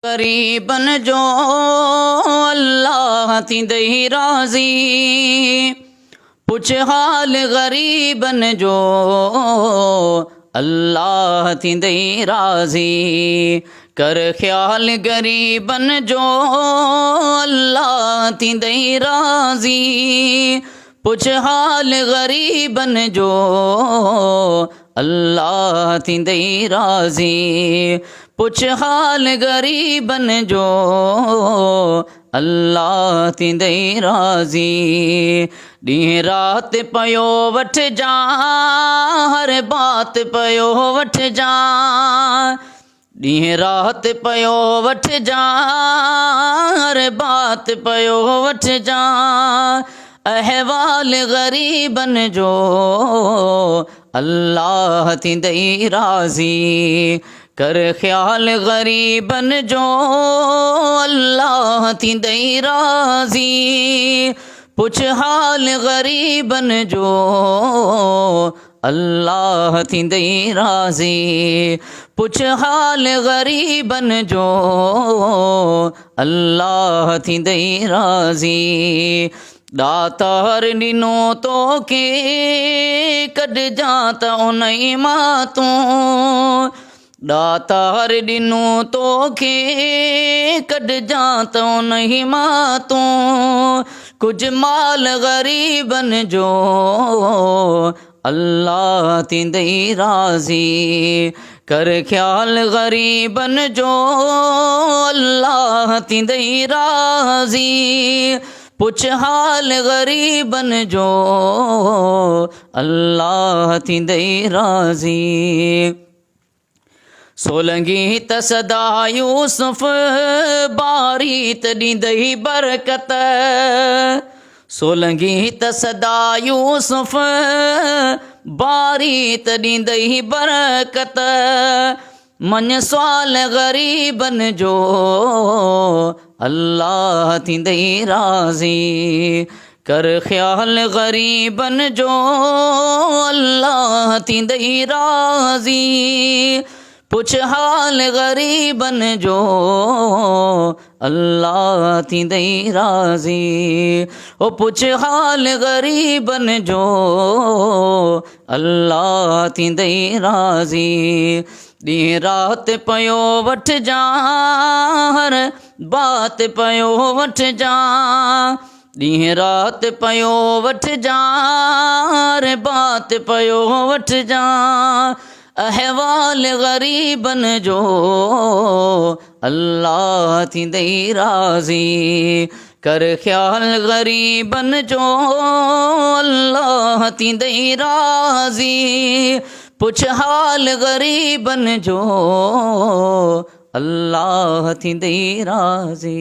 गरीबन जो अल्लाह थींदई राज़ी, पुछ हाल गरीबन जो अल्लाह थींदई राज़ी। कर ख्याल गरीबन जो अल्लाह थींदई राज़ी, पुछ हाल गरीबन जो अल्लाह थींदई राज़ी। पुछ हाल गरीबन जो अल्लाह थींदई राज़ी। ॾींहुं राति पयो वठ जा, हर बात पयो वठ जा। ॾींहुं राति पयो वठ जा, हर बात पयो वठ जा। अहवाल गरीबन जो अल्लाह थींदई राज़ी। कर ख्याल गरीबन जो अल्लाह थींदई राज़ी। पुछ हाल गरीबन जो अल्लाह थींदई राज़ी। पुछ हाल गरीबन जो अल्लाह थींदई राज़ी। दातार ॾिनो तोखे कढजां त उन्ही मां तूं। दातार ॾिनो तोखे कढजां त उन्ही मां तूं। कुछ माल गरीबन जो अल्लाह थींदई राज़ी। कर ख्याल गरीबन जो अल्लाह थींदई राज़ी। पुछ हाल गरीबन जो अल्लाह थींदई राज़ी। सोलंगी त सदा यूसुफ बारी त ॾींदई बरकत। सोलंगी त सदा यूसुफ बारी त ॾींदई बरकत। मन सवाल गरीबन जो अल्लाह थींदई राज़ी। कर ख्याल गरीबन जो अल्लाह थींदई राज़ी। पुछ हाल गरीबन जो अल्लाह थींदई राज़ी। ओ पुछ हाल गरीबन जो अल्लाह थींदई राज़ी। ॾींहुं राति पयो वठ जा, हर बात पयो वठ जा। ॾींहुं राति पयो वठ जा, हर बात पयो वठ जा। अहवाल गरीबन जो अल्लाह थींदई राज़ी। कर ख्याल गरीबन जो अल्लाह थींदई राज़ी। पुछ हाल गरीबन जो अल्लाह थींदई राज़ी।